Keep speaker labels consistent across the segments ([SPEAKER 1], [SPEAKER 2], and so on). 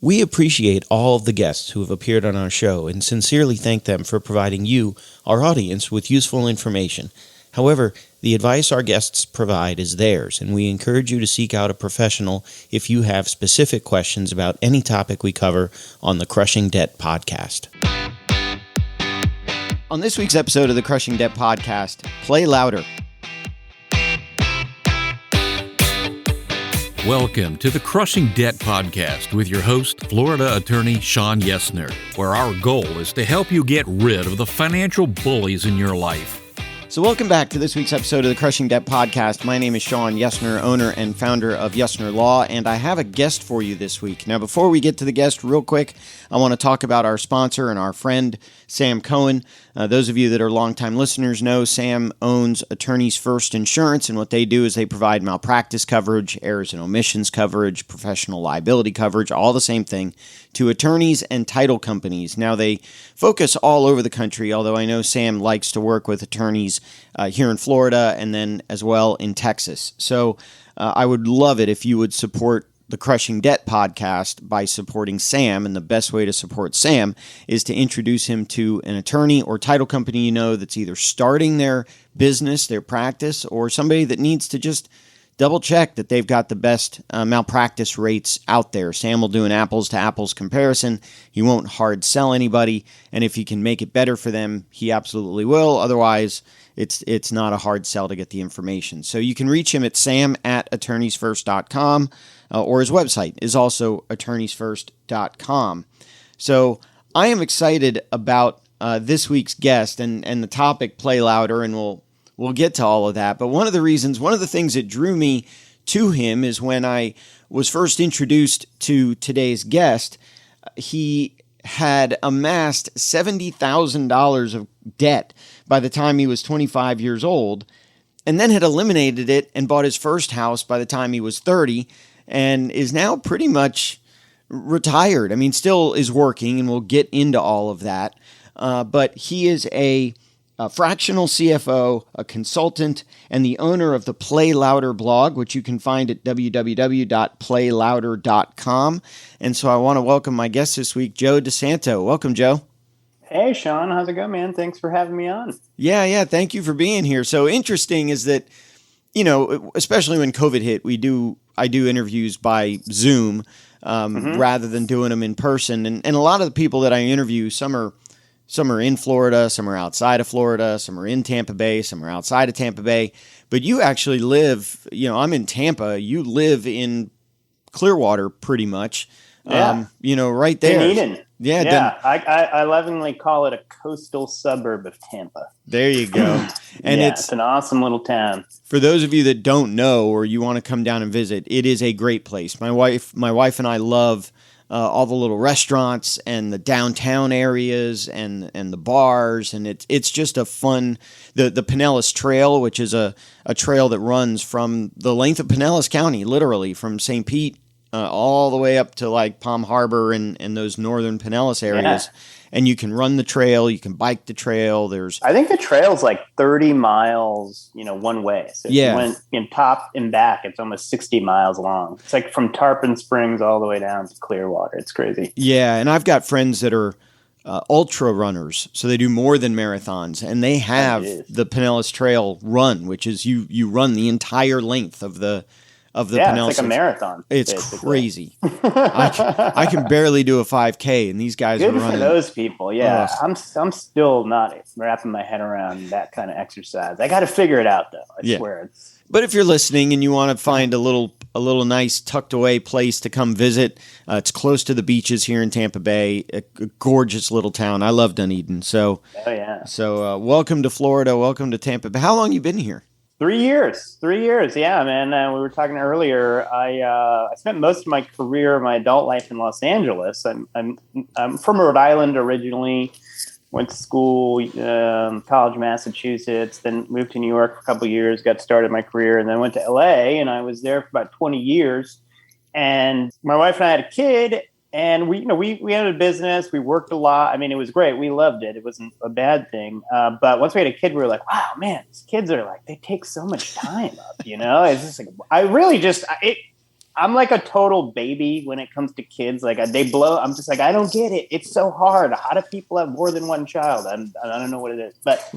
[SPEAKER 1] We appreciate all of the guests who have appeared on our show and sincerely thank them for providing you, our audience, with useful information. However, the advice our guests provide is theirs, and we encourage you to seek out a professional if you have specific questions about any topic we cover on the Crushing Debt Podcast. On this week's episode of the Crushing Debt Podcast, Play Louder.
[SPEAKER 2] Welcome to the Crushing Debt Podcast with your host, Florida attorney Sean Yesner, where our goal is to help you get rid of the financial bullies in your life.
[SPEAKER 1] So welcome back to this week's episode of the Crushing Debt Podcast. My name is Sean Yesner, owner and founder of Yesner Law, and I have a guest for you this week. Now, before we get to the guest, real quick, I want to talk about our sponsor and our friend, Sam Cohen. Those of you that are longtime listeners know Sam owns Attorneys First Insurance, and what they do is they provide malpractice coverage, errors and omissions coverage, professional liability coverage, all the same thing, to attorneys and title companies. Now, they focus all over the country, although I know Sam likes to work with attorneys here in Florida and then as well in Texas. So I would love it if you would support the Crushing Debt Podcast by supporting Sam, and the best way to support Sam is to introduce him to an attorney or title company you know that's either starting their business, their practice, or somebody that needs to just double check that they've got the best malpractice rates out there. Sam will do an apples to apples comparison. He won't hard sell anybody, and if he can make it better for them, he absolutely will. Otherwise, it's not a hard sell to get the information. So you can reach him at sam@attorneysfirst.com, or his website is also attorneysfirst.com. So I am excited about this week's guest and the topic, Play Louder, and we'll get to all of that. But one of the things that drew me to him is when I was first introduced to today's guest, he had amassed $70,000 of debt by the time he was 25 years old, and then had eliminated it and bought his first house by the time he was 30, and is now pretty much retired. I mean, still is working, and we'll get into all of that. But he is a fractional CFO, a consultant, and the owner of the Play Louder blog, which you can find at www.playlouder.com. And so I want to welcome my guest this week, Joe DiSanto. Welcome, Joe.
[SPEAKER 3] Hey, Sean. How's it going, man? Thanks for having me on.
[SPEAKER 1] Yeah. Thank you for being here. So interesting is that, you know, especially when COVID hit, I do interviews by Zoom rather than doing them in person. And a lot of the people that I interview, some are in Florida, some are outside of Florida, some are in Tampa Bay, some are outside of Tampa Bay. But you actually live, I'm in Tampa. You live in Clearwater pretty much, right there.
[SPEAKER 3] In Eden.
[SPEAKER 1] Yeah.
[SPEAKER 3] I lovingly call it a coastal suburb of Tampa.
[SPEAKER 1] There you go. And
[SPEAKER 3] it's an awesome little town.
[SPEAKER 1] For those of you that don't know or you want to come down and visit, it is a great place. My wife and I love all the little restaurants and the downtown areas and the bars, and it's just a fun. The Pinellas Trail, which is a trail that runs from the length of Pinellas County, literally from St. Pete all the way up to like Palm Harbor and those northern Pinellas areas. Yeah. And you can run the trail, you can bike the trail. I
[SPEAKER 3] think the trail's like 30 miles, one way. So if you went in top and back, it's almost 60 miles long. It's like from Tarpon Springs all the way down to Clearwater. It's crazy.
[SPEAKER 1] Yeah, and I've got friends that are ultra runners, so they do more than marathons, and they have the Pinellas Trail run, which is you run the entire length of the Pinellas.
[SPEAKER 3] It's like a marathon.
[SPEAKER 1] It's basically crazy. I can barely do a 5K, and these guys are running.
[SPEAKER 3] Good for those people. Yeah, I'm still not wrapping my head around that kind of exercise. I got to figure it out, though. I swear.
[SPEAKER 1] But if you're listening and you want to find a little nice tucked away place to come visit, it's close to the beaches here in Tampa Bay. A gorgeous little town. I love Dunedin. So, welcome to Florida. Welcome to Tampa Bay. How long you been here?
[SPEAKER 3] 3 years. Yeah, man. We were talking earlier. I spent most of my career, my adult life in Los Angeles. I'm from Rhode Island originally. Went to school, college, Massachusetts, then moved to New York for a couple of years, got started my career, and then went to LA, and I was there for about 20 years. And my wife and I had a kid, and we had a business. We worked a lot. I mean, it was great. We loved it. It wasn't a bad thing. But once we had a kid, we were like, wow, man, these kids are like, they take so much time up, It's just like, I'm like a total baby when it comes to kids. Like they blow. I'm just like, I don't get it. It's so hard. How do people have more than one child? I don't know what it is. But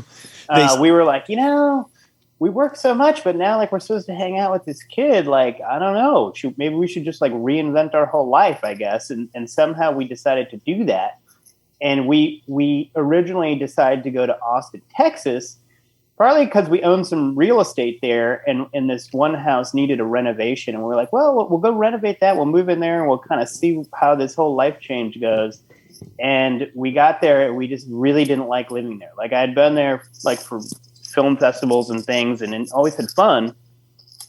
[SPEAKER 3] we were like, we work so much, but now like we're supposed to hang out with this kid. Like, I don't know. Maybe we should just like reinvent our whole life, I guess. And somehow we decided to do that. And we originally decided to go to Austin, Texas, partly because we owned some real estate there, and this one house needed a renovation. And we're like, well, we'll go renovate that. We'll move in there, and we'll kind of see how this whole life change goes. And we got there, and we just really didn't like living there. Like, I had been there like for film festivals and things, and always had fun.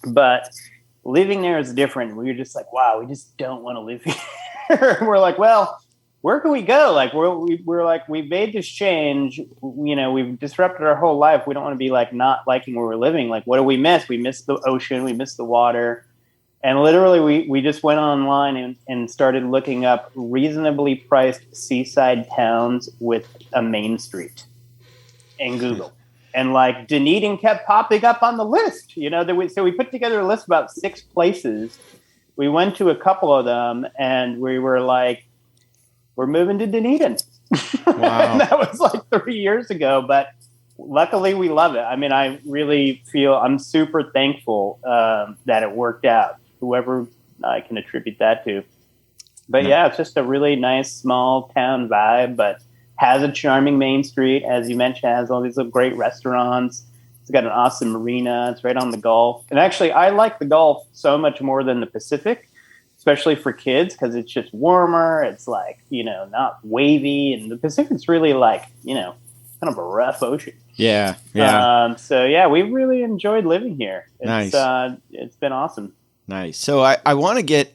[SPEAKER 3] But living there is different. We were just like, wow, we just don't want to live here. We're like, well, where can we go? Like we're like, we made this change, we've disrupted our whole life. We don't want to be like not liking where we're living. Like, what do we miss? We miss the ocean. We miss the water. And literally we just went online and started looking up reasonably priced seaside towns with a main street in Google. And like Dunedin kept popping up on the list, so we put together a list of about 6 places. We went to a couple of them and we were like, we're moving to Dunedin. Wow. And that was like 3 years ago, but luckily we love it. I mean, I really feel I'm super thankful that it worked out, whoever I can attribute that to. But yeah, it's just a really nice small town vibe, but has a charming main street. As you mentioned, has all these great restaurants. It's got an awesome marina. It's right on the Gulf. And actually, I like the Gulf so much more than the Pacific, especially for kids, because it's just warmer. It's like, not wavy. And the Pacific's really like, kind of a rough ocean.
[SPEAKER 1] Yeah.
[SPEAKER 3] So yeah, we really enjoyed living here.
[SPEAKER 1] Nice.
[SPEAKER 3] It's been awesome.
[SPEAKER 1] Nice. So I want to get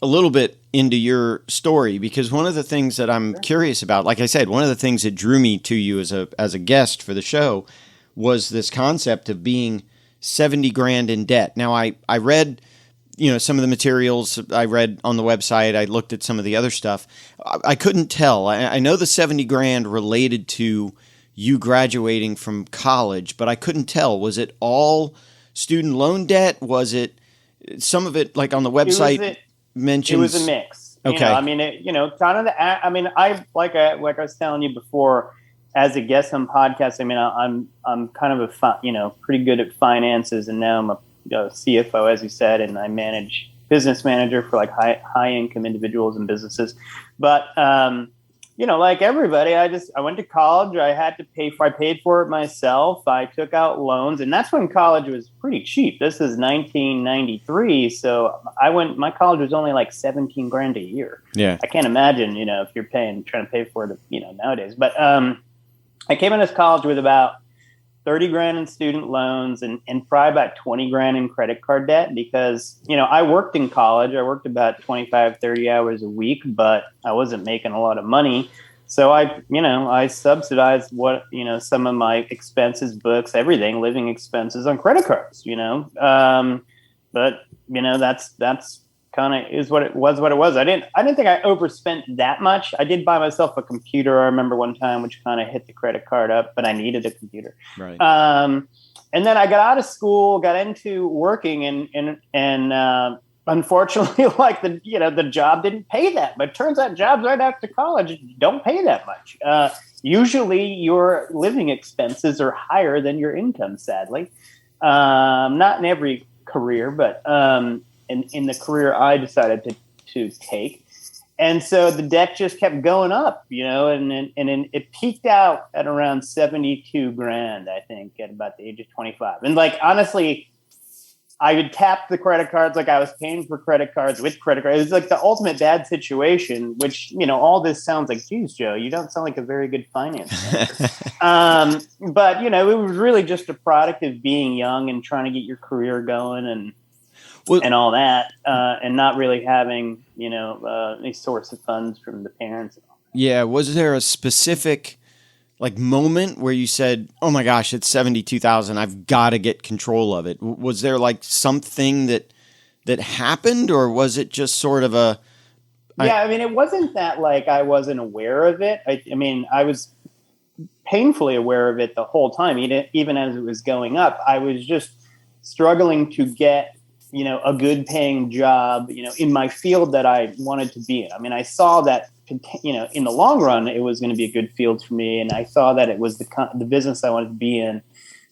[SPEAKER 1] a little bit into your story, because one of the things that I'm curious about, like I said, one of the things that drew me to you as a guest for the show was this concept of being 70 grand in debt. Now I read, some of the materials I read on the website. I looked at some of the other stuff. I couldn't tell. I know the 70 grand related to you graduating from college, but I couldn't tell. Was it all student loan debt? Was it some of it, like on the website mentions?
[SPEAKER 3] It was a mix.
[SPEAKER 1] Okay.
[SPEAKER 3] Kind of I was telling you before, as a guest on podcasts, I'm kind of pretty good at finances, and now I'm a CFO, as you said, and I manage business manager for like high income individuals and businesses. But like everybody, I went to college. I paid for it myself. I took out loans, and that's when college was pretty cheap. This is 1993, so my college was only like 17 grand a year. Yeah, I can't imagine if you're trying to pay for it nowadays. But I came into college with about 30 grand in student loans and probably about 20 grand in credit card debt, because, I worked in college. I worked about 25, 30 hours a week, but I wasn't making a lot of money. So I subsidized some of my expenses, books, everything, living expenses on credit cards, but that's kind of is what it was. I didn't think I overspent that much. I did buy myself a computer. I remember one time, which kind of hit the credit card up, but I needed a computer. Right. And then I got out of school, got into working, and unfortunately, like the job didn't pay that. But it turns out jobs right after college don't pay that much. Usually, your living expenses are higher than your income. Sadly, not in every career, but in the career I decided to take. And so the debt just kept going up, and it peaked out at around 72 grand, I think, at about the age of 25. And like, honestly, I would tap the credit cards like I was paying for credit cards with credit cards. It was like the ultimate bad situation, which, all this sounds like, geez, Joe, you don't sound like a very good finance manager. But, it was really just a product of being young and trying to get your career going and all that, and not really having, any source of funds from the parents.
[SPEAKER 1] Yeah. Was there a specific moment where you said, oh my gosh, it's 72,000. I've got to get control of it. Was there something that happened, or was it just sort of it wasn't that I wasn't aware of it. I was painfully aware of it the whole time, even as it was going up. I was just struggling to get
[SPEAKER 3] a good paying job, in my field that I wanted to be in. I mean, I saw that, in the long run, it was going to be a good field for me. And I saw that it was the business I wanted to be in.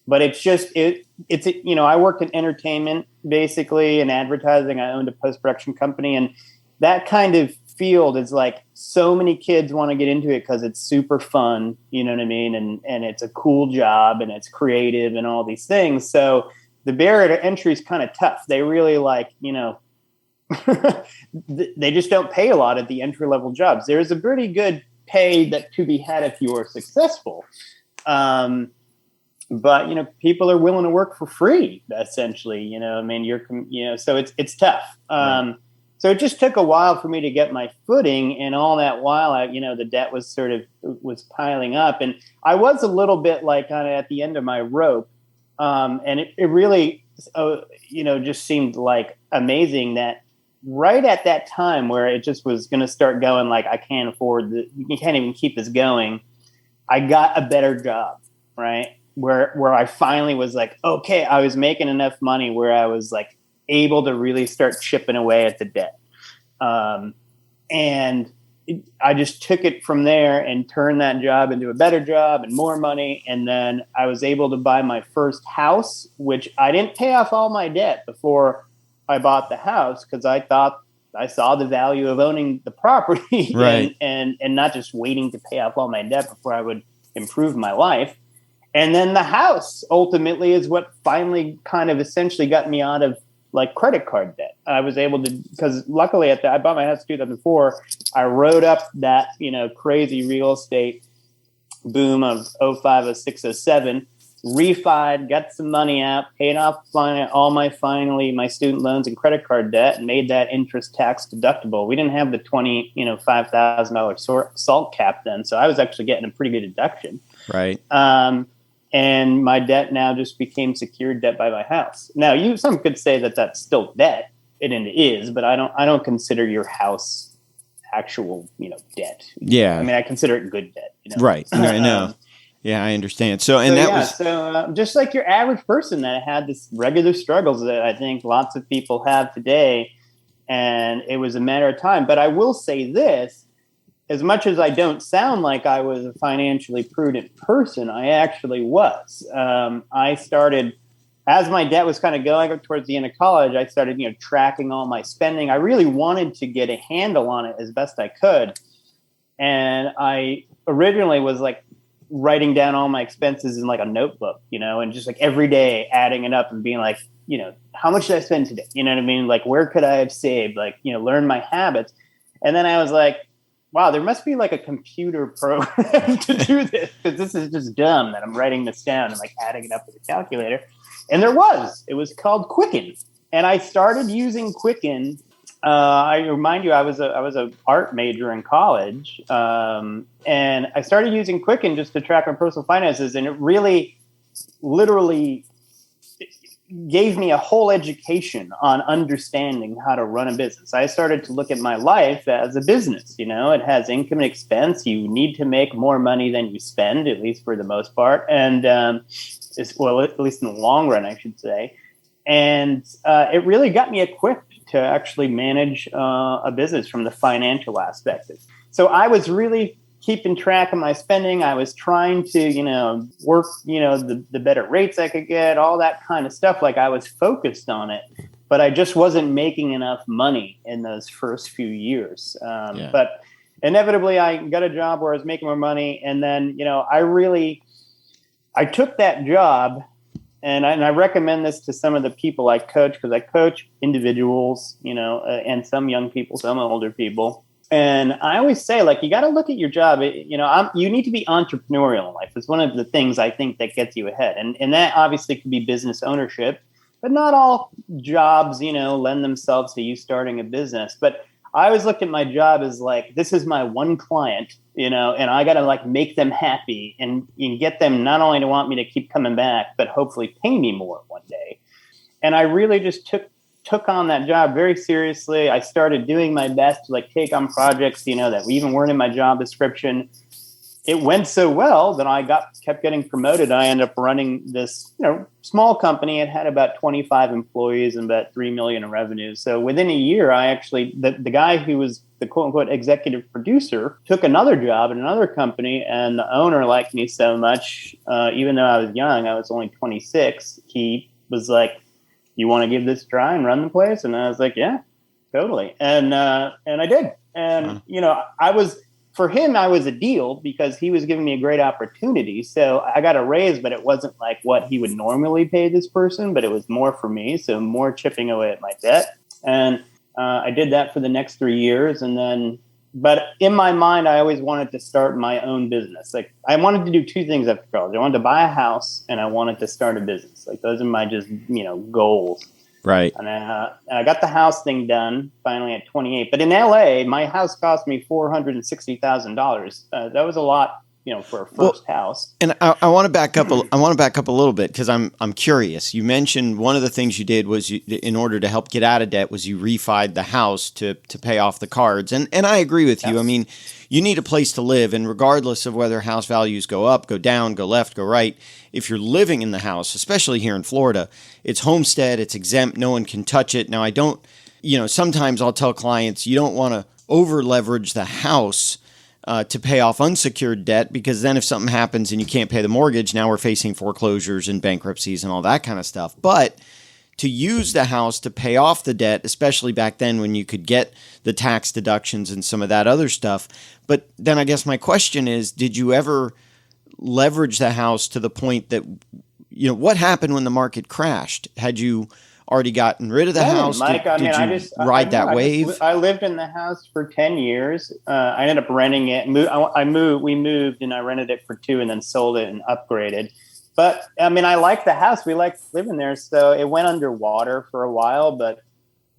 [SPEAKER 3] But it's just, I worked in entertainment, basically, and advertising. I owned a post-production company. And that kind of field is like, so many kids want to get into it because it's super fun, you know what I mean? And it's a cool job and it's creative and all these things. So the barrier to entry is kind of tough. They really they just don't pay a lot at the entry level jobs. There's a pretty good pay that to be had if you are successful. But, people are willing to work for free, essentially, so it's tough.
[SPEAKER 1] Right.
[SPEAKER 3] So it just took a while for me to get my footing, and all that while the debt was was piling up, and I was a little bit like kind of at the end of my rope. And it really, just seemed like amazing that right at that time where it just was going to start going, like, I can't afford you can't even keep this going. I got a better job, right? Where I finally was like, okay, I was making enough money where I was like able to really start chipping away at the debt. And I just took it from there and turned that job into a better job and more money. And then I was able to buy my first house, which I didn't pay off all my debt before I bought the house, because I thought I saw the value of owning the property
[SPEAKER 1] right.
[SPEAKER 3] and not just waiting to pay off all my debt before I would improve my life. And then the house ultimately is what finally kind of essentially got me out of like credit card debt. I was able to, because luckily I bought my house in 2004. I rode up that, crazy real estate boom of 05, 06, 07, refied, got some money out, paid off all my student loans and credit card debt, and made that interest tax deductible. We didn't have the $5,000 SALT cap then. So I was actually getting a pretty good deduction.
[SPEAKER 1] Right.
[SPEAKER 3] And my debt now just became secured debt by my house. Now, some could say that that's still debt, and it is, but I don't consider your house actual, debt.
[SPEAKER 1] Yeah.
[SPEAKER 3] I mean, I consider it good debt.
[SPEAKER 1] Right. I know. Yeah, I understand. So just like your average person that had this regular struggles that I think lots of people have today, and it was a matter of time. But I will say this. As much as I don't sound like I was a financially prudent person, I actually was. I started, as my debt was kind of going up towards the end of college, I started, tracking all my spending. I really wanted to get a handle on it as best I could. And I originally was like writing down all my expenses in like a notebook, and just like every day adding it up and being like, how much did I spend today? You know what I mean? Like, where could I have saved? Like, learn my habits. And then I was like, wow, there must be like a computer program to do this, because this is just dumb that I'm writing this down and like adding it up with a calculator. And there was. It was called Quicken. And I started using Quicken. I remind you, I was a art major in college. And I started using Quicken just to track my personal finances. And it really literally gave me a whole education on understanding how to run a business. I started to look at my life as a business. It has income and expense. You need to make more money than you spend, at least for the most part. And at least in the long run, I should say. And it really got me equipped to actually manage a business from the financial aspect. So I was really keeping track of my spending. I was trying to, work, the better rates I could get, all that kind of stuff. Like, I was focused on it, but I just wasn't making enough money in those first few years. But inevitably I got a job where I was making more money. And then, I took that job, and I recommend this to some of the people I coach, because I coach individuals, and some young people, some older people. And I always say, like, you got to look at your job. You need to be entrepreneurial in life. It's one of the things I think that gets you ahead. And that obviously could be business ownership, but not all jobs, lend themselves to you starting a business. But I always looked at my job as like, this is my one client, and I got to like make them happy and get them not only to want me to keep coming back, but hopefully pay me more one day. And I really just took on that job very seriously. I started doing my best to like take on projects, that even weren't in my job description.
[SPEAKER 3] it went so well that I kept getting promoted. I ended up running this, small company. It had about 25 employees and about 3 million in revenue. So within a year, the guy who was the quote unquote executive producer took another job at another company, and the owner liked me so much, even though I was young, I was only 26. He was like, "You want to give this a try and run the place?" And I was like, "Yeah, totally." And I did. And, for him, I was a deal because he was giving me a great opportunity. So I got a raise, but it wasn't like what he would normally pay this person, but it was more for me. So more chipping away at my debt. And I did that for the next 3 years. But in my mind, I always wanted to start my own business. Like I wanted to do two things after college. I wanted to buy a house and I wanted to start a business. Like those are my goals.
[SPEAKER 1] Right.
[SPEAKER 3] And I got the house thing done finally at 28. But in LA, my house cost me $460,000. That was a lot, for a first house.
[SPEAKER 1] And I want to back up. I want to back up a little bit because I'm curious. You mentioned one of the things you did was in order to help get out of debt was you refied the house to pay off the cards. And I agree with you. I mean, you need a place to live, and regardless of whether house values go up, go down, go left, go right, if you're living in the house, especially here in Florida, it's homestead, it's exempt, no one can touch it. Now, I don't, sometimes I'll tell clients you don't want to over leverage the house to pay off unsecured debt, because then if something happens and you can't pay the mortgage, now we're facing foreclosures and bankruptcies and all that kind of stuff. But to use the house to pay off the debt, especially back then when you could get the tax deductions and some of that other stuff. But then I guess my question is, did you ever leverage the house to the point that, what happened when the market crashed? Had you already gotten rid of the house?
[SPEAKER 3] Mike,
[SPEAKER 1] did you ride that wave?
[SPEAKER 3] I lived in the house for 10 years. I ended up renting it. We moved and I rented it for 2 and then sold it and upgraded. But I liked the house. We liked living there. So it went underwater for a while, but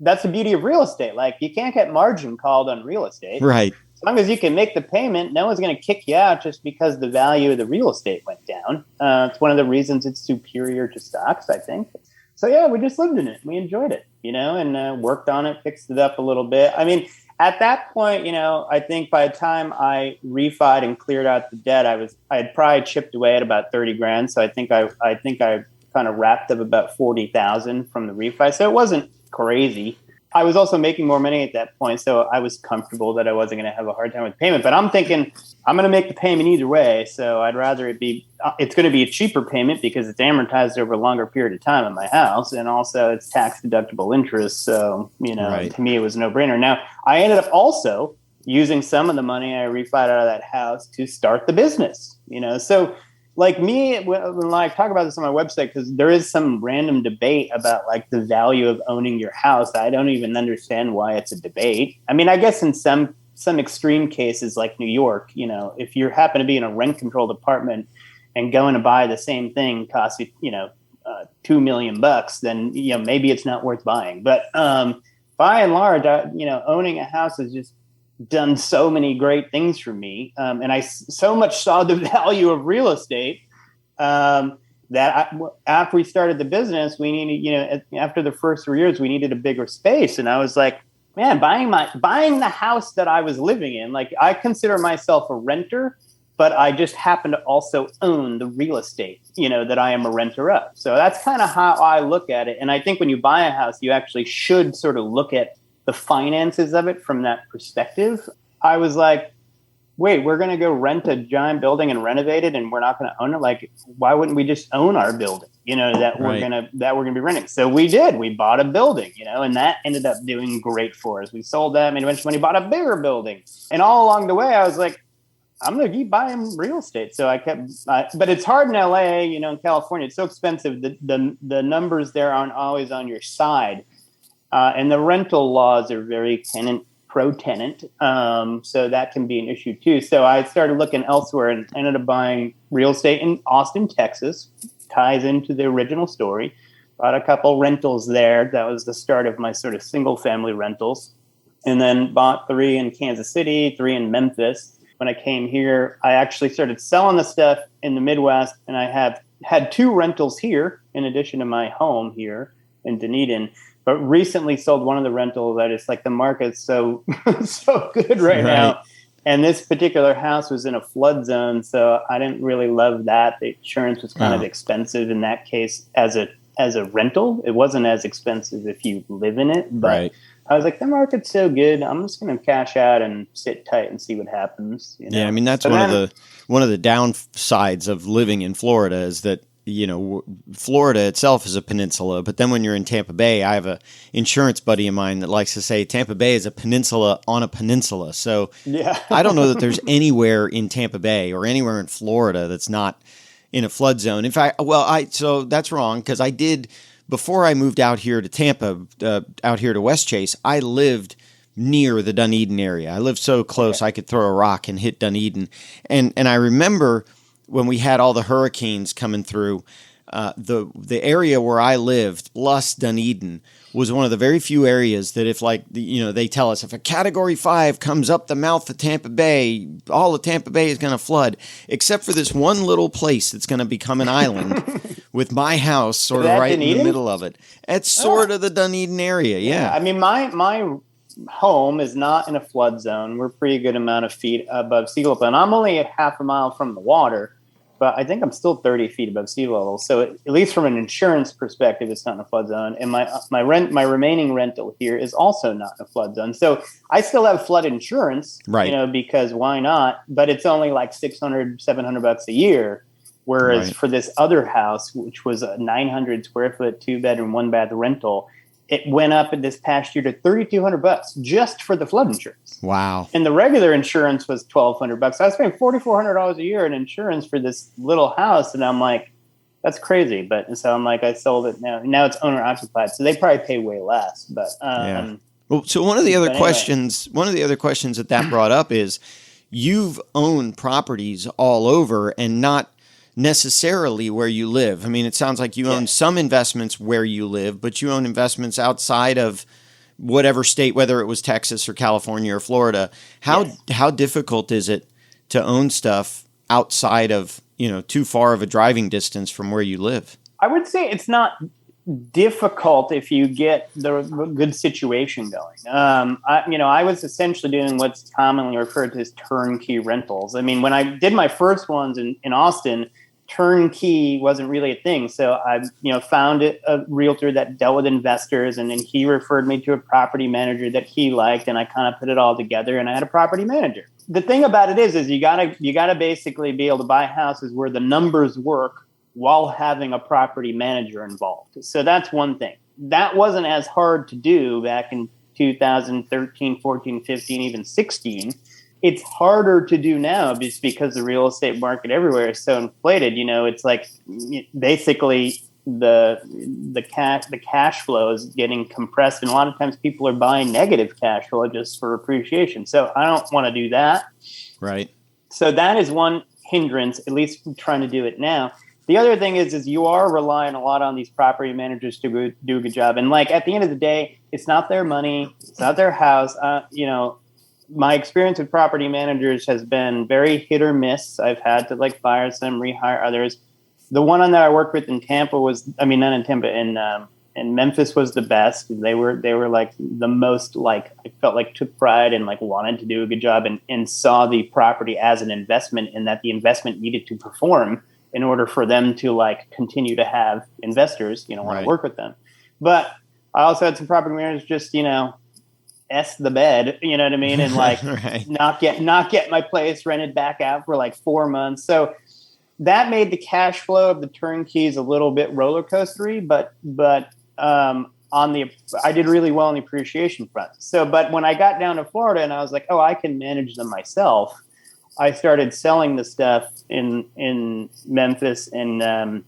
[SPEAKER 3] that's the beauty of real estate. Like you can't get margin called on real estate.
[SPEAKER 1] Right.
[SPEAKER 3] As long as you can make the payment, no one's going to kick you out just because the value of the real estate went down. It's one of the reasons it's superior to stocks, I think. So yeah, we just lived in it. We enjoyed it, and worked on it, fixed it up a little bit. At that point, I think by the time I refied and cleared out the debt, I had probably chipped away at about 30 grand. So I think I kind of wrapped up about 40,000 from the refi. So it wasn't crazy. I was also making more money at that point, so I was comfortable that I wasn't going to have a hard time with payment. But I'm thinking I'm going to make the payment either way, so I'd rather it's going to be a cheaper payment because it's amortized over a longer period of time in my house, and also it's tax deductible interest. So,
[SPEAKER 1] Right.
[SPEAKER 3] To me, it was a no-brainer. Now, I ended up also using some of the money I refied out of that house to start the business, So like me, when I talk about this on my website, because there is some random debate about like the value of owning your house. I don't even understand why it's a debate. I guess in some extreme cases like New York, if you happen to be in a rent controlled apartment and going to buy the same thing costs you, $2 million, then, maybe it's not worth buying. But by and large, owning a house is just done so many great things for me. And I so much saw the value of real estate that after we started the business, we needed, after the first 3 years, we needed a bigger space. And I was like, man, buying the house that I was living in, like I consider myself a renter, but I just happen to also own the real estate, that I am a renter of. So that's kind of how I look at it. And I think when you buy a house, you actually should sort of look at the finances of it from that perspective. I was like, wait, we're going to go rent a giant building and renovate it and we're not going to own it? Like, why wouldn't we just own our building, that we're going to be renting? So we did. We bought a building, and that ended up doing great for us. We sold that, made a bunch of money, bought a bigger building. And all along the way, I was like, I'm going to keep buying real estate. So I kept, but it's hard in LA, in California, it's so expensive. The numbers there aren't always on your side. And the rental laws are very pro-tenant. So that can be an issue too. So I started looking elsewhere and ended up buying real estate in Austin, Texas. Ties into the original story. Bought a couple rentals there. That was the start of my sort of single family rentals. And then bought 3 in Kansas City, 3 in Memphis. When I came here, I actually started selling the stuff in the Midwest. And I have had 2 rentals here in addition to my home here in Dunedin. But recently sold one of the rentals. I just like the market's so good right now. And this particular house was in a flood zone, so I didn't really love that. The insurance was kind of expensive in that case as a rental. It wasn't as expensive if you live in it, but
[SPEAKER 1] Right.
[SPEAKER 3] I was like, the market's so good, I'm just going to cash out and sit tight and see what happens. You know?
[SPEAKER 1] Yeah, I mean that's one of the downsides of living in Florida is that Florida itself is a peninsula, but then when you're in Tampa Bay, I have a insurance buddy of mine that likes to say Tampa Bay is a peninsula on a peninsula. So
[SPEAKER 3] yeah.
[SPEAKER 1] I don't know that there's anywhere in Tampa Bay or anywhere in Florida that's not in a flood zone. In fact, so that's wrong because I did before I moved out here to Tampa, out here to West Chase. I lived near the Dunedin area. I lived so close I could throw a rock and hit Dunedin, and I remember when we had all the hurricanes coming through, the area where I lived, plus Dunedin, was one of the very few areas that if they tell us if a Category 5 comes up the mouth of Tampa Bay, all of Tampa Bay is going to flood, except for this one little place that's going to become an island with my house sort of right
[SPEAKER 3] Dunedin?
[SPEAKER 1] in the middle of it. It's sort of the Dunedin area, yeah.
[SPEAKER 3] I mean, my home is not in a flood zone. We're a pretty good amount of feet above sea level, and I'm only a half a mile from the water. But I think I'm still 30 feet above sea level. So at least from an insurance perspective, it's not in a flood zone. And my remaining rental here is also not in a flood zone. So I still have flood insurance,
[SPEAKER 1] right?
[SPEAKER 3] Because why not? But it's only like $600, $700 a year. Whereas for this other house, which was a 900 square foot, 2-bedroom, 1-bath rental, it went up in this past year to $3,200 just for the flood insurance.
[SPEAKER 1] Wow.
[SPEAKER 3] And the regular insurance was $1,200. So I was paying $4,400 a year in insurance for this little house. And I'm like, that's crazy. But so I'm like, I sold it now. Now it's owner occupied. So they probably pay way less. But
[SPEAKER 1] Well, so one of the other questions that brought up is you've owned properties all over and not necessarily where you live. I mean, it sounds like you own some investments where you live, but you own investments outside of whatever state, whether it was Texas or California or Florida. How difficult is it to own stuff outside of, too far of a driving distance from where you live?
[SPEAKER 3] I would say it's not difficult if you get the good situation going. I was essentially doing what's commonly referred to as turnkey rentals. I mean, when I did my first ones in Austin, turnkey wasn't really a thing. So I, found a realtor that dealt with investors, and then he referred me to a property manager that he liked, and I kind of put it all together, and I had a property manager. The thing about it is you gotta basically be able to buy houses where the numbers work while having a property manager involved. So that's one thing. That wasn't as hard to do back in 2013, 14, 15, even 16. It's harder to do now just because the real estate market everywhere is so inflated. It's like basically the cash flow is getting compressed, and a lot of times people are buying negative cash flow just for appreciation. So I don't want to do that.
[SPEAKER 1] Right.
[SPEAKER 3] So that is one hindrance, at least trying to do it now. The other thing is you are relying a lot on these property managers to do a good job. And like at the end of the day, it's not their money, it's not their house. My experience with property managers has been very hit or miss. I've had to fire some, rehire others. The one that I worked with in Tampa not in Tampa, in Memphis was the best. They were like the most I felt like took pride and wanted to do a good job and saw the property as an investment, and that the investment needed to perform in order for them to continue to have investors, want to work with them. But I also had some property managers just, S the bed, you know what I mean? And
[SPEAKER 1] right.
[SPEAKER 3] not get my place rented back out for 4 months. So that made the cash flow of the turnkeys a little bit roller coastery, but I did really well on the appreciation front. So, but when I got down to Florida and I was like, oh, I can manage them myself, I started selling the stuff in Memphis and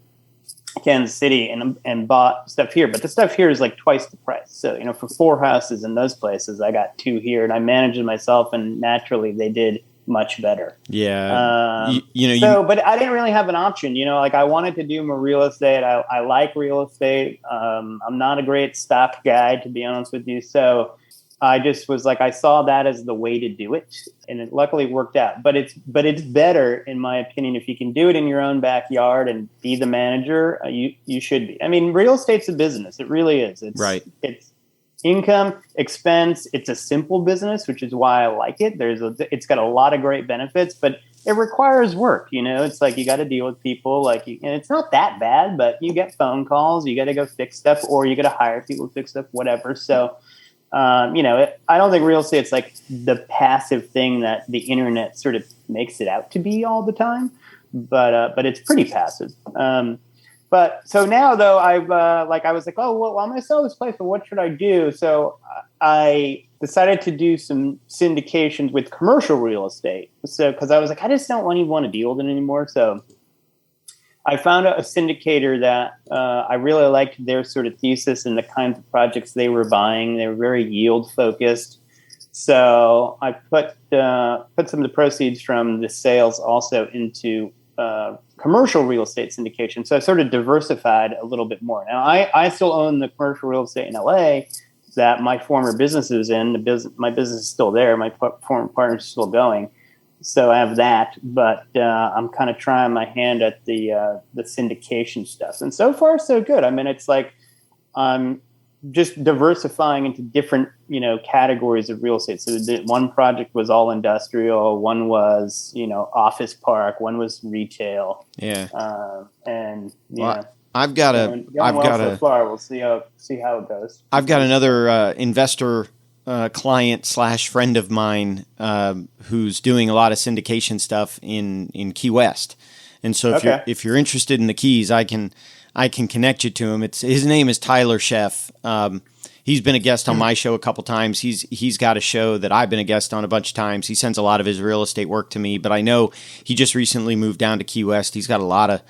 [SPEAKER 3] Kansas City and bought stuff here. But the stuff here is twice the price. So, for 4 houses in those places, I got 2 here, and I managed it myself, and naturally they did much better.
[SPEAKER 1] Yeah.
[SPEAKER 3] But I didn't really have an option. I wanted to do more real estate. I like real estate. I'm not a great stock guy, to be honest with you. So I just was I saw that as the way to do it, and it luckily worked out. But it's better, in my opinion, if you can do it in your own backyard and be the manager. You should be. I mean, real estate's a business. It really is. It's
[SPEAKER 1] right.
[SPEAKER 3] income, expense. It's a simple business, which is why I like it. It's got a lot of great benefits, but it requires work. It's like you got to deal with people. And it's not that bad, but you get phone calls. You got to go fix stuff, or you got to hire people to fix stuff, whatever. So, I don't think real estate's like the passive thing that the internet sort of makes it out to be all the time. But it's pretty passive. But so now though, I was like, oh, well, I'm going to sell this place, but what should I do? So I decided to do some syndications with commercial real estate. So, cause I was like, I just don't even want to deal with it anymore. So I found a syndicator that I really liked their sort of thesis and the kinds of projects they were buying. They were very yield focused. So I put some of the proceeds from the sales also into commercial real estate syndication. So I sort of diversified a little bit more. Now I still own the commercial real estate in LA that my former business is in. My business is still there. My former partner is still going. So I have that, but I'm kind of trying my hand at the syndication stuff. And so far, so good. I mean, it's like I'm just diversifying into different, categories of real estate. So one project was all industrial, one was, office park, one was retail.
[SPEAKER 1] Yeah.
[SPEAKER 3] Well,
[SPEAKER 1] I've got
[SPEAKER 3] so far. We'll see how it goes.
[SPEAKER 1] I've got another investor client / friend of mine who's doing a lot of syndication stuff in Key West, and so if you're interested in the Keys, I can connect you to him. His name is Tyler Sheff. He's been a guest on my show a couple times. He's got a show that I've been a guest on a bunch of times. He sends a lot of his real estate work to me, but I know he just recently moved down to Key West. He's got a lot of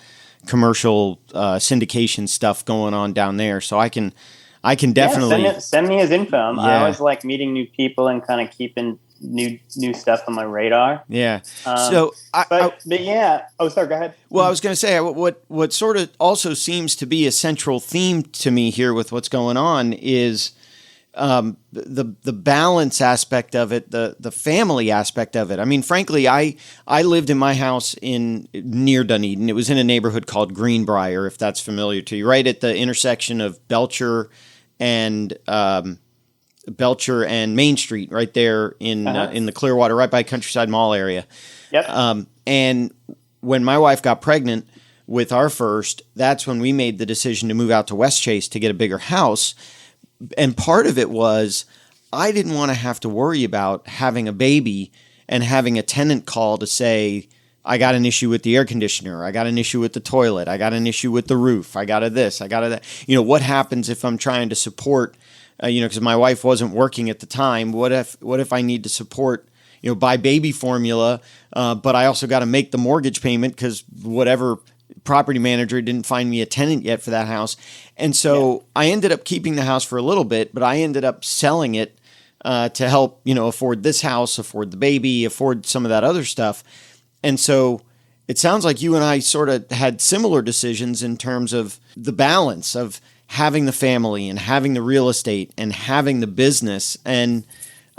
[SPEAKER 1] commercial syndication stuff going on down there, so I can definitely
[SPEAKER 3] send me his info. I always like meeting new people and kind of keeping new stuff on my radar.
[SPEAKER 1] Yeah.
[SPEAKER 3] Sorry, go ahead.
[SPEAKER 1] Well, I was going to say what sort of also seems to be a central theme to me here with what's going on is the balance aspect of it, the family aspect of it. I mean, frankly, I lived in my house near Dunedin. It was in a neighborhood called Greenbrier, if that's familiar to you, right at the intersection of Belcher and Main Street, right there in the Clearwater, right by Countryside Mall area.
[SPEAKER 3] Yep.
[SPEAKER 1] And when my wife got pregnant with our first, that's when we made the decision to move out to Westchase to get a bigger house. And part of it was I didn't want to have to worry about having a baby and having a tenant call to say, I got an issue with the air conditioner. I got an issue with the toilet. I got an issue with the roof. I got this. I got that. What happens if I'm trying to support, because my wife wasn't working at the time. What if I need to support, buy baby formula, but I also got to make the mortgage payment because whatever property manager didn't find me a tenant yet for that house. And so I ended up keeping the house for a little bit, but I ended up selling it to help, afford this house, afford the baby, afford some of that other stuff. And so it sounds like you and I sort of had similar decisions in terms of the balance of having the family and having the real estate and having the business. And,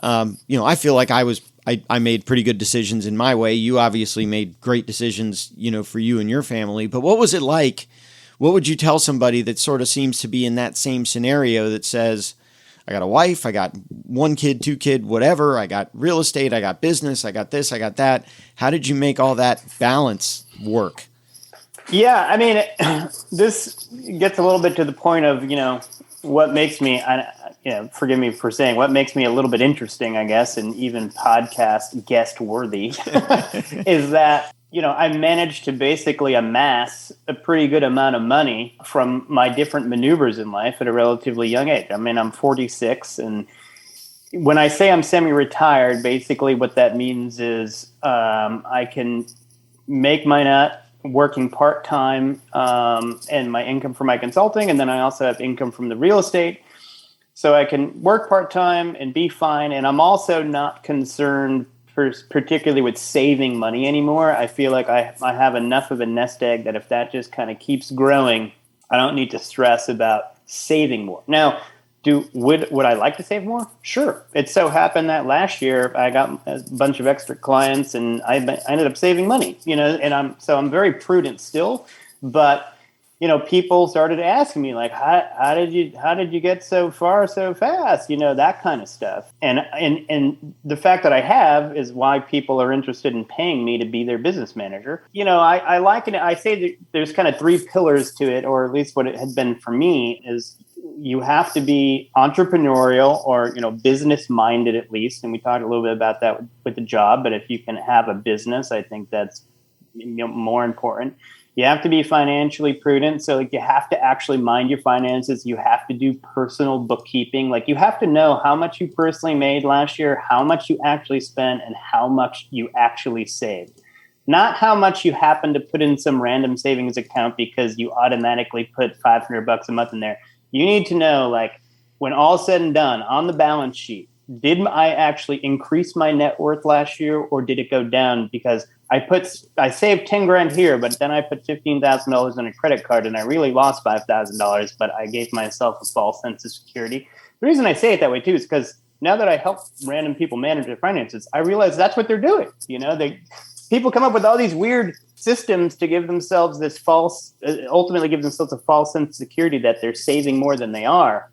[SPEAKER 1] I feel like I made pretty good decisions in my way. You obviously made great decisions, for you and your family. But what was it like? What would you tell somebody that sort of seems to be in that same scenario that says, I got a wife, I got 1 kid, 2 kid, whatever. I got real estate, I got business, I got this, I got that. How did you make all that balance work?
[SPEAKER 3] Yeah, I mean, this gets a little bit to the point of, what makes me, forgive me for saying, what makes me a little bit interesting, I guess, and even podcast guest worthy is that, I managed to basically amass a pretty good amount of money from my different maneuvers in life at a relatively young age. I mean, I'm 46, and when I say I'm semi-retired, basically what that means is I can make my nut working part-time and my income from my consulting, and then I also have income from the real estate. So I can work part-time and be fine, and I'm also not concerned particularly with saving money anymore. I feel like I have enough of a nest egg that if that just kind of keeps growing, I don't need to stress about saving more. Now, would I like to save more? Sure. It so happened that last year I got a bunch of extra clients and I ended up saving money, and I'm very prudent still, but people started asking me like, how did you get so far so fast? That kind of stuff. And the fact that I have is why people are interested in paying me to be their business manager. I liken it. I say that there's kind of three pillars to it, or at least what it had been for me is you have to be entrepreneurial or, business minded at least. And we talked a little bit about that with the job, but if you can have a business, I think that's more important. You have to be financially prudent. So you have to actually mind your finances. You have to do personal bookkeeping. You have to know how much you personally made last year, how much you actually spent, and how much you actually saved. Not how much you happen to put in some random savings account because you automatically put $500 a month in there. You need to know, when all's said and done on the balance sheet, did I actually increase my net worth last year, or did it go down because I saved 10 grand here, but then I put $15,000 on a credit card and I really lost $5,000, but I gave myself a false sense of security. The reason I say it that way too is because now that I help random people manage their finances, I realize that's what they're doing. People come up with all these weird systems to give themselves this ultimately give themselves a false sense of security that they're saving more than they are.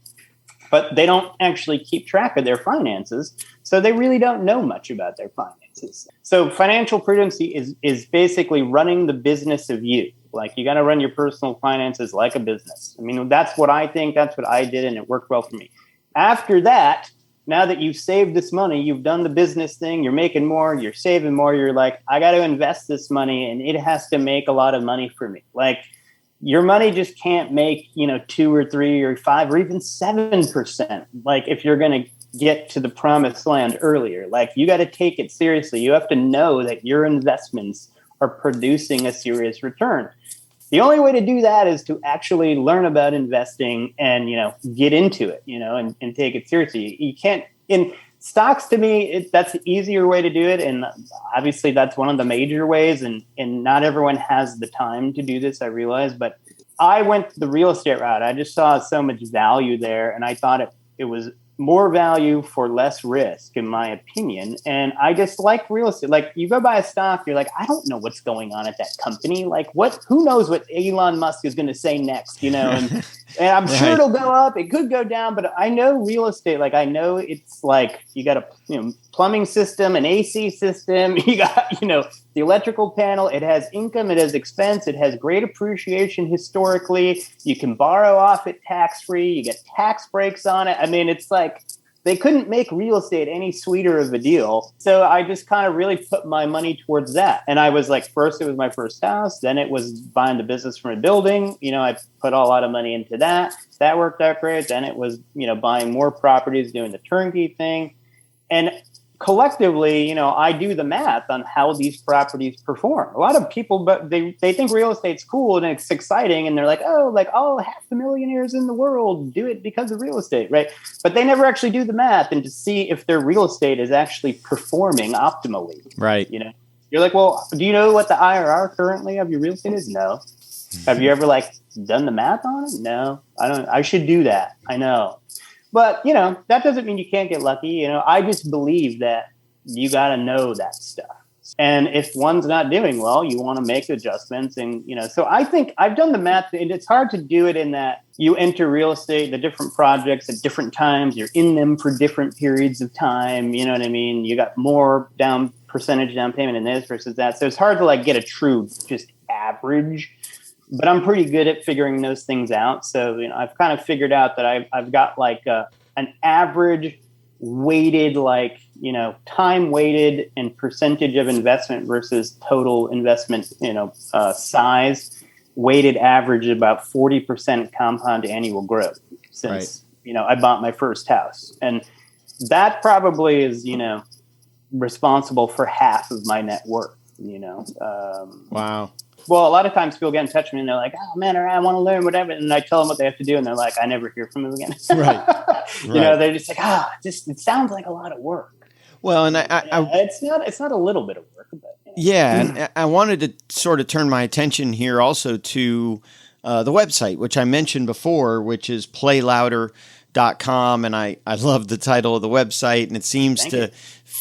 [SPEAKER 3] But they don't actually keep track of their finances, so they really don't know much about their finances. So financial prudency is basically running the business of you. You got to run your personal finances like a business. I mean, that's what I think. That's what I did, and it worked well for me. After that, now that you've saved this money, you've done the business thing, you're making more, you're saving more, you're like, I got to invest this money, and it has to make a lot of money for me. Your money just can't make, 2 or 3 or 5 or even 7%. If you're going to get to the promised land earlier, you got to take it seriously. You have to know that your investments are producing a serious return. The only way to do that is to actually learn about investing and, get into it, and take it seriously. You can't, in stocks, to me, that's the easier way to do it. And obviously that's one of the major ways. And not everyone has the time to do this, I realize. But I went the real estate route. I just saw so much value there. And I thought it was more value for less risk, in my opinion. And I just like real estate. You go buy a stock, you're like, I don't know what's going on at that company. Who knows what Elon Musk is going to say next, and I'm sure it'll go up. It could go down, but I know real estate. I know it's you got a plumbing system, an AC system. You got, the electrical panel. It has income. It has expense. It has great appreciation historically. You can borrow off it tax-free. You get tax breaks on it. I mean, it's they couldn't make real estate any sweeter of a deal. So I just kind of really put my money towards that. And I was first, it was my first house. Then it was buying the business from a building. I put a lot of money into that. That worked out great. Then it was, buying more properties, doing the turnkey thing. And collectively, I do the math on how these properties perform. A lot of people, but they think real estate's cool and it's exciting, and they're like, all half the millionaires in the world do it because of real estate, right? But they never actually do the math and to see if their real estate is actually performing optimally,
[SPEAKER 1] right?
[SPEAKER 3] You're like, well, do you know what the IRR currently of your real estate is? No. Have you ever done the math on it? No, I don't. I should do that. I know. But, that doesn't mean you can't get lucky. I just believe that you got to know that stuff. And if one's not doing well, you want to make adjustments. And, so I think I've done the math, and it's hard to do it in that you enter real estate, the different projects at different times. You're in them for different periods of time. You know what I mean? You got more percentage down payment in this versus that. So it's hard to get a true just average. But I'm pretty good at figuring those things out. So, I've kind of figured out that I've got an average weighted, time weighted and percentage of investment versus total investment, size, weighted average about 40% compound annual growth since, I bought my first house. And that probably is, responsible for half of my net worth,
[SPEAKER 1] Wow.
[SPEAKER 3] Well, a lot of times people get in touch with me and they're like, oh, man, I want to learn whatever. And I tell them what they have to do. And they're like, I never hear from them again.
[SPEAKER 1] Right.
[SPEAKER 3] They're just like, it sounds like a lot of work.
[SPEAKER 1] Well, and
[SPEAKER 3] it's not a little bit of work. But,
[SPEAKER 1] and I wanted to sort of turn my attention here also to the website, which I mentioned before, which is playlouder.com. And I love the title of the website, and it seems to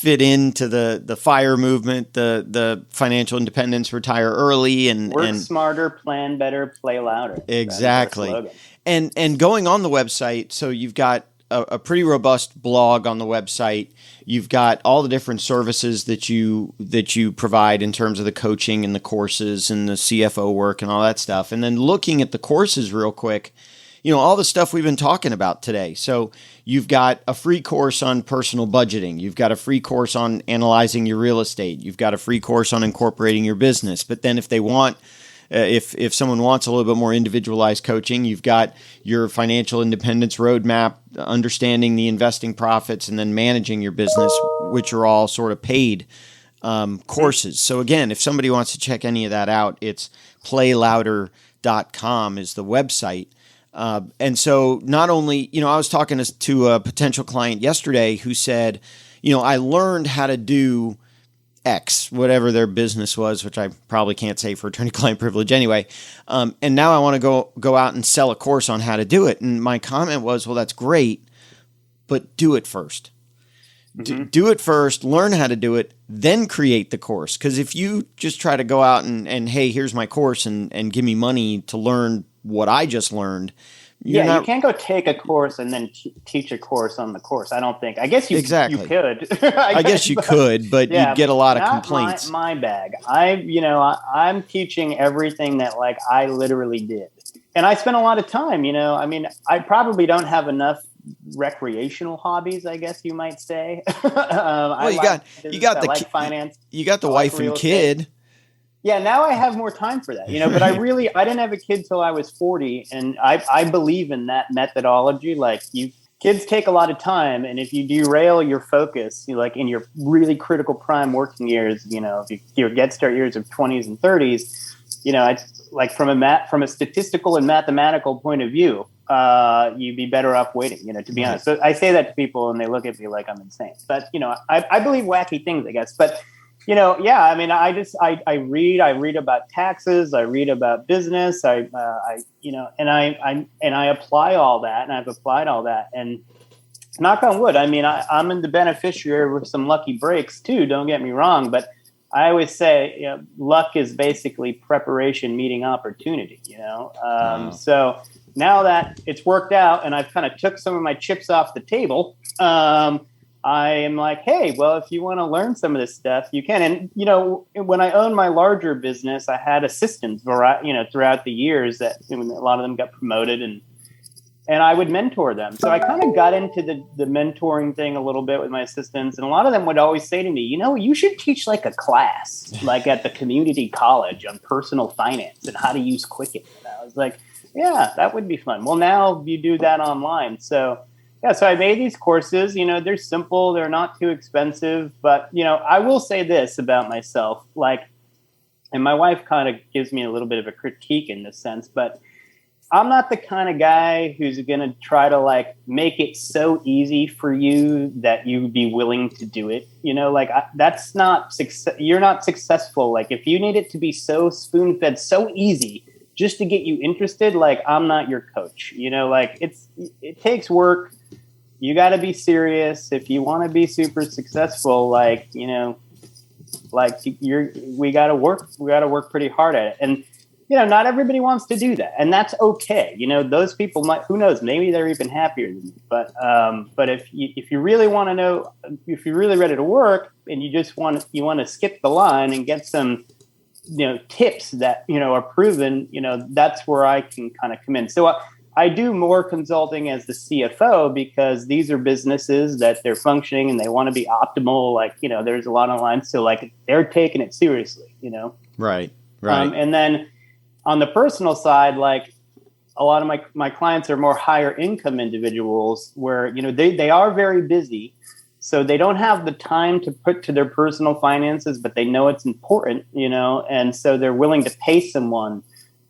[SPEAKER 1] fit into the FIRE movement, the financial independence, retire early, and
[SPEAKER 3] work smarter, plan better, play louder.
[SPEAKER 1] Exactly. And going on the website, so you've got a pretty robust blog on the website. You've got all the different services that you provide in terms of the coaching and the courses and the CFO work and all that stuff. And then looking at the courses real quick, all the stuff we've been talking about today. So you've got a free course on personal budgeting. You've got a free course on analyzing your real estate. You've got a free course on incorporating your business. But then if they want if someone wants a little bit more individualized coaching, you've got your financial independence roadmap, understanding the investing profits, and then managing your business, which are all sort of paid courses. So again, if somebody wants to check any of that out, it's playlouder.com is the website. And so not only, I was talking to a potential client yesterday who said, I learned how to do X, whatever their business was, which I probably can't say for attorney-client privilege anyway. And now I want to go out and sell a course on how to do it. And my comment was, well, that's great, but do it first. Do it first, learn how to do it, then create the course. Because if you just try to go out and hey, here's my course and give me money to learn what I just learned, you
[SPEAKER 3] can't go take a course and then teach a course on the course. I don't think. I guess you could.
[SPEAKER 1] I guess you could, but you'd get a lot of complaints.
[SPEAKER 3] My bag. I'm teaching everything that I literally did, and I spent a lot of time. I probably don't have enough recreational hobbies, I guess you might say.
[SPEAKER 1] Well, you got the
[SPEAKER 3] finance.
[SPEAKER 1] You got the wife and kid.
[SPEAKER 3] Yeah, now I have more time for that, but I didn't have a kid till I was 40, and I believe in that methodology. Kids take a lot of time, and if you derail your focus, in your really critical prime working years, your get start years of 20s and 30s, from a statistical and mathematical point of view, you'd be better off waiting, to be honest. So I say that to people and they look at me like I'm insane, but I believe wacky things, I guess. But I read about taxes, I read about business, I apply all that, and I've applied all that, and knock on wood, I'm in the beneficiary with some lucky breaks too, don't get me wrong, but I always say, luck is basically preparation meeting opportunity, Wow. So now that it's worked out and I've kind of took some of my chips off the table, I am like, hey, well, if you want to learn some of this stuff, you can. And, when I owned my larger business, I had assistants, throughout the years that a lot of them got promoted and I would mentor them. So I kind of got into the mentoring thing a little bit with my assistants. And a lot of them would always say to me, you should teach a class, at the community college on personal finance and how to use Quicken. And I was like, yeah, that would be fun. Well, now you do that online. So I made these courses, they're simple, they're not too expensive, but, I will say this about myself, and my wife kind of gives me a little bit of a critique in this sense, but I'm not the kind of guy who's going to try to make it so easy for you that you'd be willing to do it. That's not success. You're not successful. If you need it to be so spoon-fed, so easy just to get you interested, I'm not your coach, it takes work. You got to be serious if you want to be super successful. We got to work. We got to work pretty hard at it, and not everybody wants to do that, and that's okay. Those people might. Who knows? Maybe they're even happier than you. But if you really want to know, if you're really ready to work, and you just want to skip the line and get some tips that are proven, that's where I can kind of come in. So I do more consulting as the CFO because these are businesses that they're functioning and they want to be optimal. There's a lot online. So they're taking it seriously,
[SPEAKER 1] Right.
[SPEAKER 3] And then on the personal side, a lot of my clients are more higher income individuals where, they are very busy. So they don't have the time to put to their personal finances, but they know it's important, and so they're willing to pay someone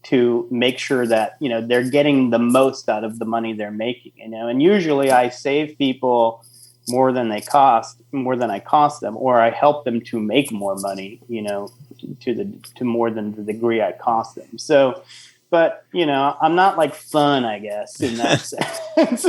[SPEAKER 3] to make sure that, they're getting the most out of the money they're making, and usually I save people more than I cost them, or I help them to make more money, to more than the degree I cost them. So, but, I'm not fun, I guess, in that sense.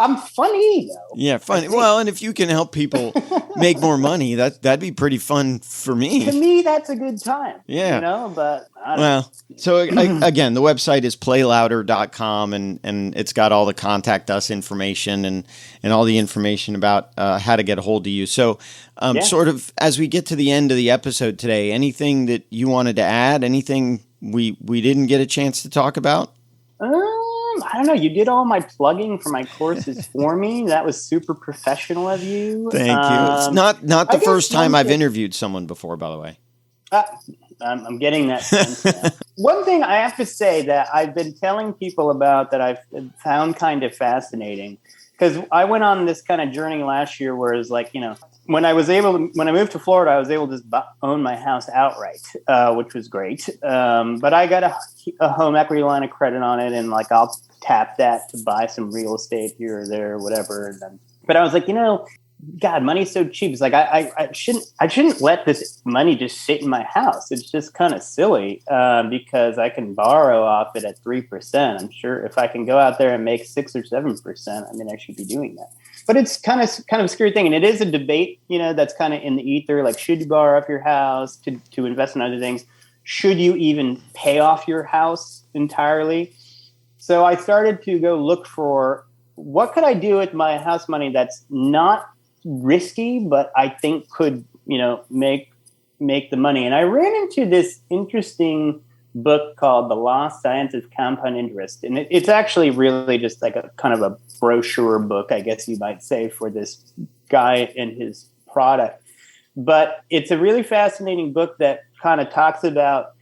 [SPEAKER 3] I'm funny though.
[SPEAKER 1] Yeah, funny. Well, and if you can help people make more money, that'd be pretty fun for me.
[SPEAKER 3] To me, that's a good time.
[SPEAKER 1] Yeah.
[SPEAKER 3] You know, but I don't know.
[SPEAKER 1] Well, so again, the website is playlouder.com, and it's got all the contact us information and all the information about how to get a hold of you. So sort of as we get to the end of the episode today, anything that you wanted to add, anything we didn't get a chance to talk about?
[SPEAKER 3] I don't know. You did all my plugging for my courses for me. That was super professional of you.
[SPEAKER 1] Thank you. It's not the first time I've interviewed someone before, by the way.
[SPEAKER 3] I'm getting that sense now. One thing I have to say that I've been telling people about that I've found kind of fascinating, because I went on this kind of journey last year where it's like, you know, when I moved to Florida, I was able to just own my house outright, which was great. But I got a home equity line of credit on it, and like I'll tap that to buy some real estate here or there, or whatever. But I was like, you know, God, money's so cheap. It's like I shouldn't let this money just sit in my house. It's just kind of silly because I can borrow off it at 3%. I'm sure if I can go out there and make 6 or 7%, I mean, I should be doing that. But it's kind of a scary thing, and it is a debate, you know, that's kind of in the ether. Like, should you borrow off your house to invest in other things? Should you even pay off your house entirely? So I started to go look for what could I do with my house money that's not risky, but I think could, you know, make the money. And I ran into this interesting book called The Lost Science of Compound Interest. And it's actually really just like a kind of a brochure book, I guess you might say, for this guy and his product. But it's a really fascinating book that kind of talks about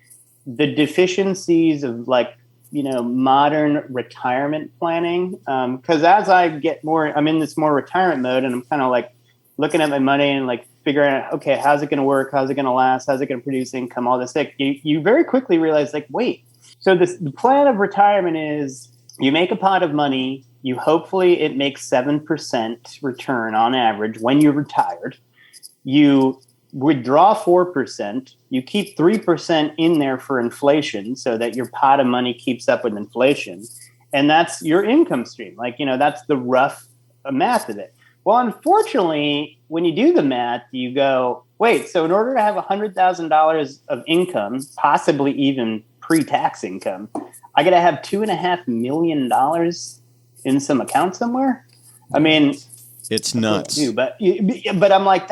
[SPEAKER 3] the deficiencies of, like, you know, modern retirement planning. Because as I get more, I'm in this more retirement mode, and I'm kind of like looking at my money and like figuring out, okay, how's it going to work? How's it going to last? How's it going to produce income? All this stuff. You very quickly realize, like, wait, so the plan of retirement is you make a pot of money. Hopefully it makes 7% return on average when you're retired. You withdraw 4%. You keep 3% in there for inflation so that your pot of money keeps up with inflation. And that's your income stream. Like, you know, that's the rough math of it. Well, unfortunately, when you do the math, you go, wait, so in order to have $100,000 of income, possibly even pre-tax income, I got to have $2.5 million in some account somewhere? I mean,
[SPEAKER 1] it's nuts.
[SPEAKER 3] But I'm like,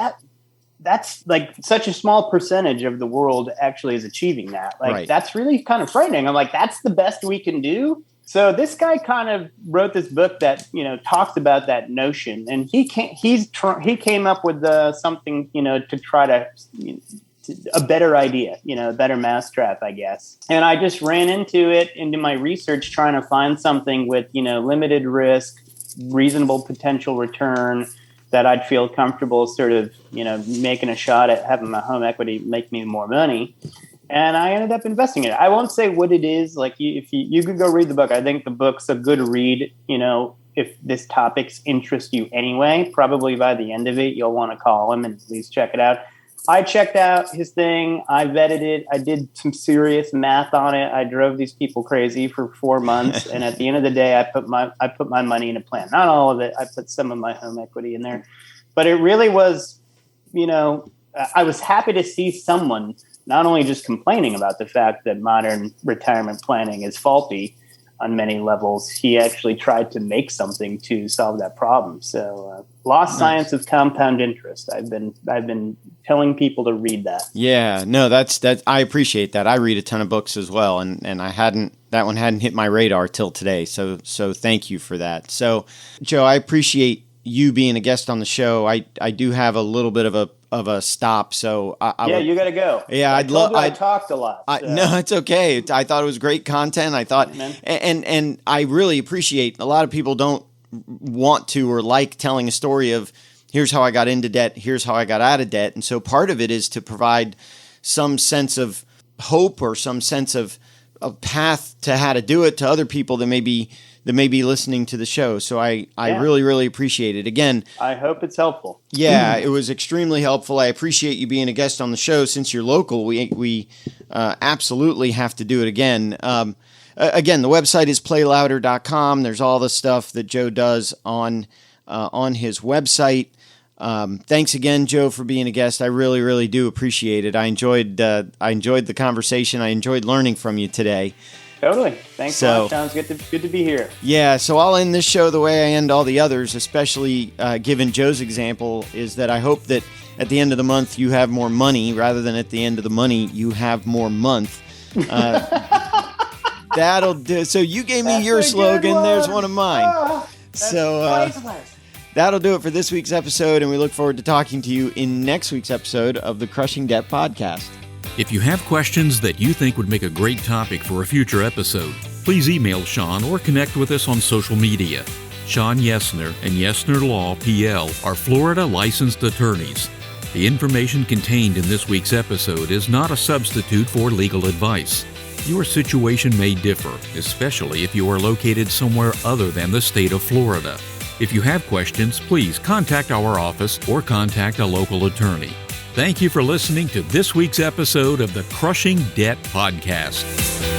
[SPEAKER 3] that's like such a small percentage of the world actually is achieving that. Like, right. That's really kind of frightening. I'm like, that's the best we can do. So this guy kind of wrote this book that, you know, talks about that notion, and he came up with something, you know, to try to, you know, a better idea, you know, a better mousetrap, I guess. And I just ran into my research, trying to find something with, you know, limited risk, reasonable potential return that I'd feel comfortable sort of, you know, making a shot at having my home equity make me more money. And I ended up investing in it. I won't say what it is. Like, if you could go read the book. I think the book's a good read. You know, if this topics interest you anyway, probably by the end of it, you'll want to call him and at least check it out. I checked out his thing. I vetted it. I did some serious math on it. I drove these people crazy for 4 months. And at the end of the day, I put my money in a plan. Not all of it. I put some of my home equity in there. But it really was, you know, I was happy to see someone not only just complaining about the fact that modern retirement planning is faulty on many levels, he actually tried to make something to solve that problem. So, Lost Science of Compound Interest. I've been telling people to read that. Yeah, no, that's I appreciate that. I read a ton of books as well, and that one hadn't hit my radar till today. So thank you for that. So, Joe, I appreciate you being a guest on the show. I do have a little bit of a stop, so you got to go. Yeah, I talked a lot. So. No, it's okay. I thought it was great content. I thought, and I really appreciate. A lot of people don't want to or like telling a story of here's how I got into debt, here's how I got out of debt, and so part of it is to provide some sense of hope or some sense of a path to how to do it to other people that may be listening to the show. So I really, really appreciate it. Again, I hope it's helpful. Yeah, it was extremely helpful. I appreciate you being a guest on the show. Since you're local, we absolutely have to do it again.
[SPEAKER 1] again, the website is playlouder.com. There's all the stuff that Joe does on his website. Thanks again, Joe, for being a guest. I really, really do appreciate it. I enjoyed the conversation. I enjoyed learning from you today.
[SPEAKER 3] Totally. Thanks so much. Sounds good to be here.
[SPEAKER 1] Yeah, so I'll end this show the way I end all the others, especially given Joe's example, is that I hope that at the end of the month you have more money rather than at the end of the money you have more month. That'll do. So you gave me your slogan. There's one of mine. So that'll do it for this week's episode, and we look forward to talking to you in next week's episode of the Crushing Debt Podcast.
[SPEAKER 2] If you have questions that you think would make a great topic for a future episode, please email Sean or connect with us on social media. Sean Yesner and Yesner Law, PL, are Florida licensed attorneys. The information contained in this week's episode is not a substitute for legal advice. Your situation may differ, especially if you are located somewhere other than the state of Florida. If you have questions, please contact our office or contact a local attorney. Thank you for listening to this week's episode of the Crushing Debt Podcast.